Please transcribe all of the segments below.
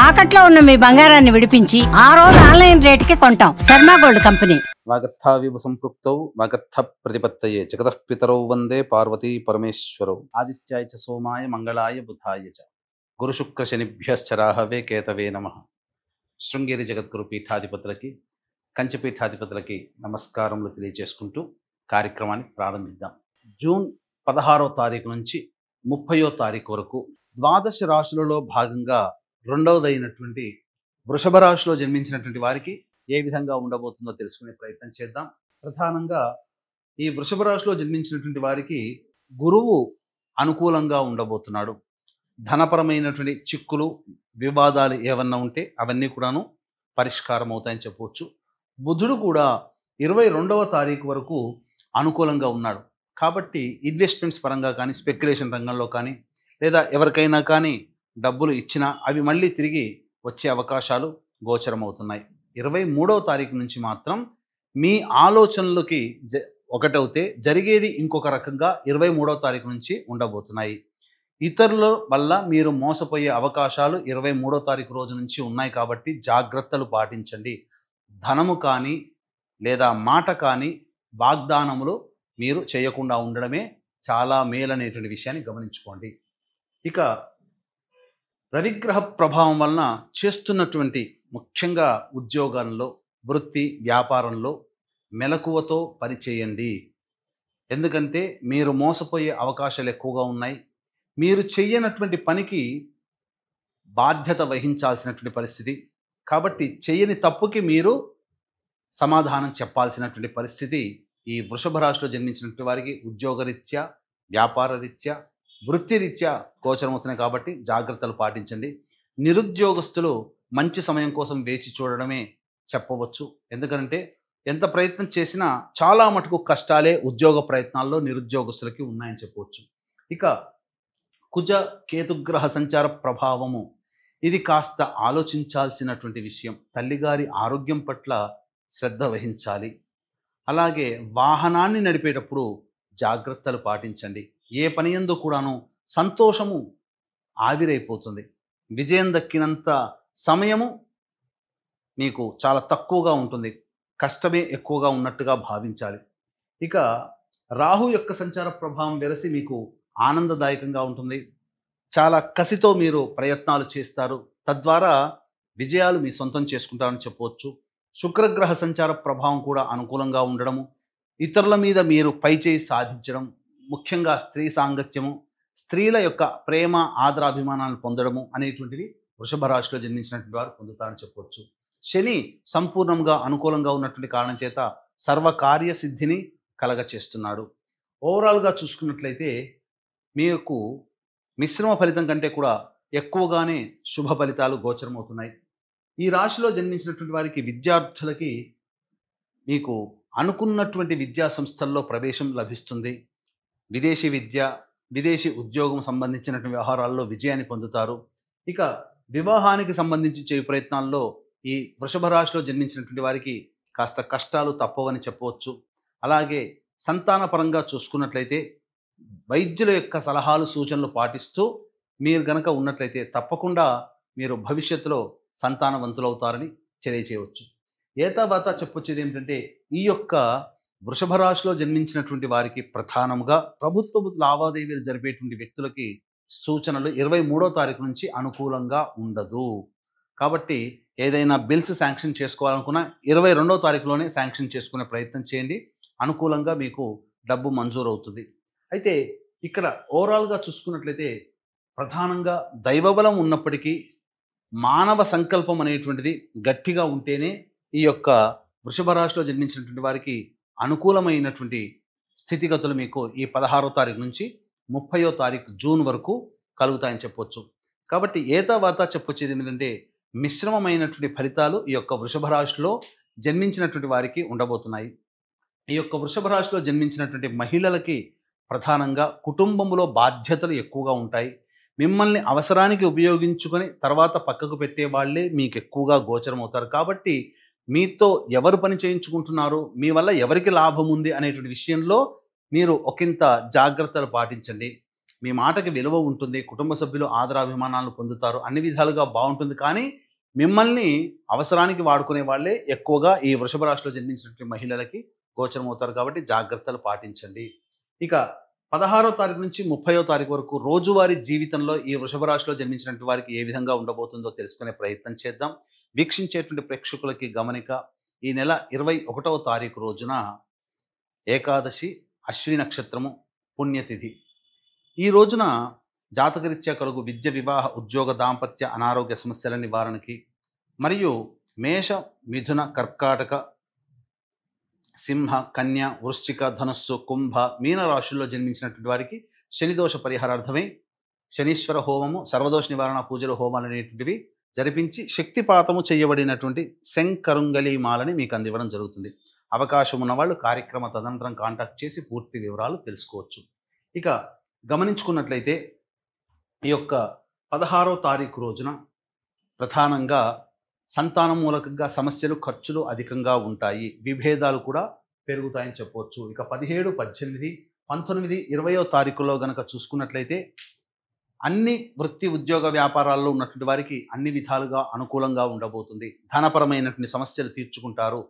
తాకట్లో ఉన్న మీ బంగారాన్ని విడిపించి ఆ రోజు ఆన్లైన్ రేటుకి కొంటాం. Sharma gold company. వాగర్థావివ సంపృక్తౌ వాగర్థ ప్రతిపత్తయే జగతః పితరౌ వందే పార్వతీ పరమేశ్వరౌ ఆదిత్యాయ చ సోమాయ మంగళాయ బుధాయ చ గురు శుక్ర శనిభ్యశ్చ రాహవే కేతవే నమః. శృంగేరి జగద్గురు పీఠాధిపతులకి కంచి పీఠాధిపతులకి నమస్కారములు తెలియజేసుకుంటూ కార్యక్రమాన్ని ప్రారంభిద్దాం. జూన్ 16వ తారీఖు నుంచి 30వ తారీఖు వరకు ద్వాదశ రాశులలో భాగంగా రెండవదైనటువంటి వృషభ రాశిలో జన్మించినటువంటి వారికి ఏ విధంగా ఉండబోతుందో తెలుసుకునే ప్రయత్నం చేద్దాం. ప్రధానంగా ఈ వృషభ రాశిలో జన్మించినటువంటి వారికి గురువు అనుకూలంగా ఉండబోతున్నాడు. ధనపరమైనటువంటి చిక్కులు వివాదాలు ఏమన్నా ఉంటే అవన్నీ కూడాను పరిష్కారం అవుతాయని చెప్పవచ్చు. బుధుడు కూడా 22వ తారీఖు వరకు అనుకూలంగా ఉన్నాడు. కాబట్టి ఇన్వెస్ట్మెంట్స్ పరంగా కానీ స్పెక్యులేషన్ రంగంలో కానీ లేదా ఎవరికైనా కానీ డబ్బులు ఇచ్చినా అవి మళ్ళీ తిరిగి వచ్చే అవకాశాలు గోచరమవుతున్నాయి. 23వ తారీఖు నుంచి మాత్రం మీ ఆలోచనలకి ఒకటవుతే జరిగేది ఇంకొక రకంగా 23వ తారీఖు నుంచి ఉండబోతున్నాయి. ఇతరుల వల్ల మీరు మోసపోయే అవకాశాలు 23వ తారీఖు రోజు నుంచి ఉన్నాయి. కాబట్టి జాగ్రత్తలు పాటించండి. ధనము కానీ లేదా మాట కానీ వాగ్దానములు మీరు చేయకుండా ఉండడమే చాలా మేలనేటువంటి విషయాన్ని గమనించుకోండి. ఇక రవిగ్రహ ప్రభావం వలన చేస్తున్నటువంటి ముఖ్యంగా ఉద్యోగాల్లో వృత్తి వ్యాపారంలో మెలకువతో పనిచేయండి. ఎందుకంటే మీరు మోసపోయే అవకాశాలు ఎక్కువగా ఉన్నాయి. మీరు చెయ్యనటువంటి పనికి బాధ్యత వహించాల్సినటువంటి పరిస్థితి. కాబట్టి చెయ్యని తప్పుకి మీరు సమాధానం చెప్పాల్సినటువంటి పరిస్థితి ఈ వృషభ రాశిలో జన్మించినటువంటి వారికి ఉద్యోగరీత్యా వ్యాపార రీత్యా వృత్తిరీత్యా గోచరమవుతున్నాయి. కాబట్టి జాగ్రత్తలు పాటించండి. నిరుద్యోగస్తులు మంచి సమయం కోసం వేచి చూడడమే చెప్పవచ్చు. ఎందుకంటే ఎంత ప్రయత్నం చేసినా చాలా మటుకు కష్టాలే ఉద్యోగ ప్రయత్నాల్లో నిరుద్యోగస్తులకి ఉన్నాయని చెప్పవచ్చు. ఇక కుజ కేతుగ్రహ సంచార ప్రభావము ఇది కాస్త ఆలోచించాల్సినటువంటి విషయం. తల్లిగారి ఆరోగ్యం పట్ల శ్రద్ధ వహించాలి. అలాగే వాహనాన్ని నడిపేటప్పుడు జాగ్రత్తలు పాటించండి. ఏ పని యందు కూడాను సంతోషము ఆవిరైపోతుంది. విజయం దక్కినంత సమయము మీకు చాలా తక్కువగా ఉంటుంది. కష్టమే ఎక్కువగా ఉన్నట్టుగా భావించాలి. ఇక రాహు యొక్క సంచార ప్రభావం వెరసి మీకు ఆనందదాయకంగా ఉంటుంది. చాలా కసితో మీరు ప్రయత్నాలు చేస్తారు. తద్వారా విజయాలు మీ సొంతం చేసుకుంటారని చెప్పవచ్చు. శుక్రగ్రహ సంచార ప్రభావం కూడా అనుకూలంగా ఉండడము, ఇతరుల మీద మీరు పైచేయి సాధించడం, ముఖ్యంగా స్త్రీ సాంగత్యము, స్త్రీల యొక్క ప్రేమ ఆదరాభిమానాలను పొందడము అనేటువంటివి వృషభ రాశిలో జన్మించినటువంటి వారు పొందుతారని చెప్పవచ్చు. శని సంపూర్ణంగా అనుకూలంగా ఉన్నటువంటి కారణం చేత సర్వకార్య సిద్ధిని కలగ చేస్తున్నాడు. ఓవరాల్గా చూసుకున్నట్లయితే మీకు మిశ్రమ ఫలితం కంటే కూడా ఎక్కువగానే శుభ ఫలితాలు గోచరమవుతున్నాయి. ఈ రాశిలో జన్మించినటువంటి వారికి విద్యార్థులకి మీకు అనుకున్నటువంటి విద్యా సంస్థల్లో ప్రవేశం లభిస్తుంది. విదేశీ విద్య విదేశీ ఉద్యోగం సంబంధించినటువంటి వ్యవహారాల్లో విజయాన్ని పొందుతారు. ఇక వివాహానికి సంబంధించి చేయు ప్రయత్నాల్లో ఈ వృషభ రాశిలో జన్మించినటువంటి వారికి కాస్త కష్టాలు తప్పవని చెప్పవచ్చు. అలాగే సంతాన పరంగా చూసుకున్నట్లయితే వైద్యుల యొక్క సలహాలు సూచనలు పాటిస్తూ మీరు గనక ఉన్నట్లయితే తప్పకుండా మీరు భవిష్యత్తులో సంతానవంతులవుతారని తెలియచేయవచ్చు. ఏతావాత చెప్పొచ్చేది ఏమిటంటే ఈ యొక్క వృషభ రాశిలో జన్మించినటువంటి వారికి ప్రధానంగా ప్రభుత్వ లావాదేవీలు జరిపేటువంటి వ్యక్తులకి సూచనలు 23వ తారీఖు నుంచి అనుకూలంగా ఉండదు. కాబట్టి ఏదైనా బిల్స్ శాంక్షన్ చేసుకోవాలనుకున్నా 22వ తారీఖులోనే శాంక్షన్ చేసుకునే ప్రయత్నం చేయండి. అనుకూలంగా మీకు డబ్బు మంజూరు అవుతుంది. అయితే ఇక్కడ ఓవరాల్గా చూసుకున్నట్లయితే ప్రధానంగా దైవబలం ఉన్నప్పటికీ మానవ సంకల్పం అనేటువంటిది గట్టిగా ఉంటేనే ఈ యొక్క వృషభ రాశిలో జన్మించినటువంటి వారికి అనుకూలమైనటువంటి స్థితిగతులు మీకు ఈ 16వ తారీఖు నుంచి 30వ తారీఖు జూన్ వరకు కలుగుతాయని చెప్పవచ్చు. కాబట్టి ఏతావాత చెప్పొచ్చేది ఏంటంటే మిశ్రమమైనటువంటి ఫలితాలు ఈ యొక్క వృషభ రాశిలో జన్మించినటువంటి వారికి ఉండబోతున్నాయి. ఈ యొక్క వృషభ రాశిలో జన్మించినటువంటి మహిళలకి ప్రధానంగా కుటుంబంలో బాధ్యతలు ఎక్కువగా ఉంటాయి. మిమ్మల్ని అవసరానికి ఉపయోగించుకొని తర్వాత పక్కకు పెట్టే వాళ్ళే మీకు ఎక్కువగా గోచరం అవుతారు. కాబట్టి మీతో ఎవరు పని చేయించుకుంటున్నారు, మీ వల్ల ఎవరికి లాభం ఉంది అనేటువంటి విషయంలో మీరు ఒకంత జాగ్రత్తలు పాటించండి. మీ మాటకి విలువ ఉంటుంది, కుటుంబ సభ్యులు ఆదరాభిమానాలను పొందుతారు, అన్ని విధాలుగా బాగుంటుంది. కానీ మిమ్మల్ని అవసరానికి వాడుకునే వాళ్ళే ఎక్కువగా ఈ వృషభ రాశిలో జన్మించినటువంటి మహిళలకి గోచరం అవుతారు. కాబట్టి జాగ్రత్తలు పాటించండి. ఇక 16వ తారీఖు నుంచి 30వ తారీఖు వరకు రోజువారీ జీవితంలో ఈ వృషభ రాశిలో జన్మించినటువంటి వారికి ఏ విధంగా ఉండబోతుందో తెలుసుకునే ప్రయత్నం చేద్దాం. వీక్షించేటువంటి ప్రేక్షకులకి గమనిక, ఈ నెల 21వ తారీఖు రోజున ఏకాదశి, అశ్విని నక్షత్రము, పుణ్యతిథి. ఈ రోజున జాతకరీత్యా కలుగు విద్య, వివాహ, ఉద్యోగ, దాంపత్య, అనారోగ్య సమస్యల నివారణకి మరియు మేష, మిథున, కర్కాటక, సింహ, కన్య, వృశ్చిక, ధనస్సు, కుంభ, మీన రాశుల్లో జన్మించినటువంటి వారికి శనిదోష పరిహారార్థమై శనీశ్వర హోమము, సర్వదోష నివారణ పూజలు, హోమాలు అనేటువంటివి జరిపించి శక్తిపాతము చేయబడినటువంటి శంకరుంగలి మాలని మీకు అందివ్వడం జరుగుతుంది. అవకాశం ఉన్నవాళ్ళు కార్యక్రమ తదనంతరం కాంటాక్ట్ చేసి పూర్తి వివరాలు తెలుసుకోవచ్చు. ఇక గమనించుకున్నట్లయితే ఈ యొక్క 16వ తారీఖు రోజున ప్రధానంగా సంతానం మూలకంగా సమస్యలు, ఖర్చులు అధికంగా ఉంటాయి, విభేదాలు కూడా పెరుగుతాయని చెప్పవచ్చు. ఇక 17, 18, 19, 20వ తారీఖులో గనక చూసుకున్నట్లయితే అన్ని వృత్తి, ఉద్యోగ, వ్యాపారాల్లో ఉన్నటువంటి వారికి అన్ని విధాలుగా అనుకూలంగా ఉండబోతుంది. ధనపరమైనటువంటి సమస్యలు తీర్చుకుంటారు,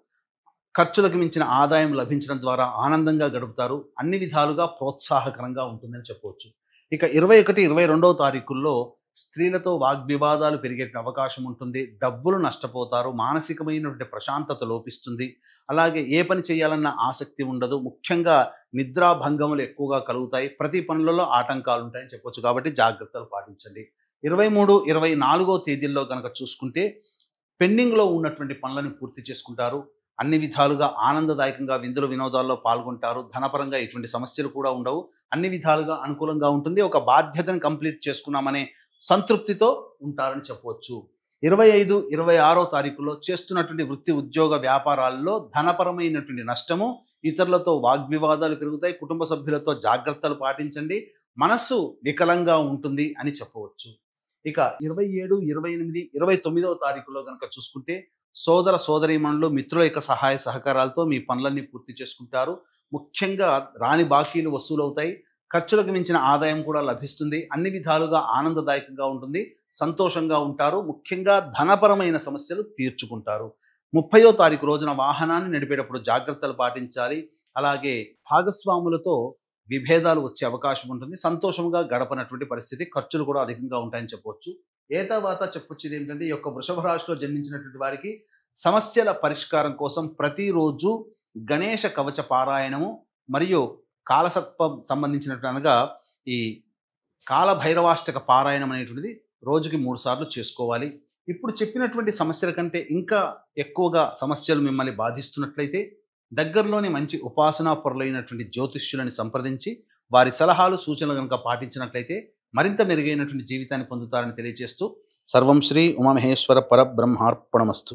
ఖర్చులకు మించిన ఆదాయం లభించడం ద్వారా ఆనందంగా గడుపుతారు, అన్ని విధాలుగా ప్రోత్సాహకరంగా ఉంటుందని చెప్పవచ్చు. ఇక 21, 22వ తారీఖుల్లో స్త్రీలతో వాగ్వివాదాలు పెరిగే అవకాశం ఉంటుంది, డబ్బులు నష్టపోతారు, మానసికమైనటువంటి ప్రశాంతత లోపిస్తుంది, అలాగే ఏ పని చేయాలన్న ఆసక్తి ఉండదు, ముఖ్యంగా నిద్రాభంగములు ఎక్కువగా కలుగుతాయి, ప్రతి పనులలో ఆటంకాలు ఉంటాయని చెప్పవచ్చు. కాబట్టి జాగ్రత్తలు పాటించండి. 23, 24వ తేదీల్లో కనుక చూసుకుంటే పెండింగ్లో ఉన్నటువంటి పనులను పూర్తి చేసుకుంటారు, అన్ని విధాలుగా ఆనందదాయకంగా విందులు, వినోదాల్లో పాల్గొంటారు, ధనపరంగా ఎటువంటి సమస్యలు కూడా ఉండవు, అన్ని విధాలుగా అనుకూలంగా ఉంటుంది. ఒక బాధ్యతను కంప్లీట్ చేసుకున్నామనే సంతృప్తితో ఉంటారని చెప్పవచ్చు. 25, 26వ తారీఖులో చేస్తున్నటువంటి వృత్తి, ఉద్యోగ, వ్యాపారాల్లో ధనపరమైనటువంటి నష్టము, ఇతరులతో వాగ్వివాదాలు పెరుగుతాయి, కుటుంబ సభ్యులతో జాగ్రత్తలు పాటించండి, మనస్సు వికలంగా ఉంటుంది అని చెప్పవచ్చు. ఇక 27, 28, 29వ తారీఖులో కనుక చూసుకుంటే సోదర సోదరీమణులు, మిత్రుల యొక్క సహాయ సహకారాలతో మీ పనులన్నీ పూర్తి చేసుకుంటారు, ముఖ్యంగా రాని బాకీలు వసూలవుతాయి, ఖర్చులకు మించిన ఆదాయం కూడా లభిస్తుంది, అన్ని విధాలుగా ఆనందదాయకంగా ఉంటుంది, సంతోషంగా ఉంటారు, ముఖ్యంగా ధనపరమైన సమస్యలు తీర్చుకుంటారు. 30వ తారీఖు రోజున వాహనాన్ని నడిపేటప్పుడు జాగ్రత్తలు పాటించాలి, అలాగే భాగస్వాములతో విభేదాలు వచ్చే అవకాశం ఉంటుంది, సంతోషంగా గడపనటువంటి పరిస్థితి, ఖర్చులు కూడా అధికంగా ఉంటాయని చెప్పవచ్చు. తర్వాత చెప్పొచ్చేది ఏంటంటే ఈ యొక్క వృషభ రాశిలో జన్మించినటువంటి వారికి సమస్యల పరిష్కారం కోసం ప్రతిరోజు గణేష కవచ పారాయణము మరియు కాలసర్పం సంబంధించినటువంటి అనగా ఈ కాలభైరవాష్టక పారాయణం అనేటువంటిది రోజుకి 3 సార్లు చేసుకోవాలి. ఇప్పుడు చెప్పినటువంటి సమస్యల కంటే ఇంకా ఎక్కువగా సమస్యలు మిమ్మల్ని బాధిస్తున్నట్లయితే దగ్గరలోని మంచి ఉపాసనా పరులైనటువంటి జ్యోతిష్యులని సంప్రదించి వారి సలహాలు, సూచనలు కనుక పాటించినట్లయితే మరింత మెరుగైనటువంటి జీవితాన్ని పొందుతారని తెలియజేస్తూ సర్వం శ్రీ ఉమామహేశ్వర పరబ్రహ్మార్పణమస్తు.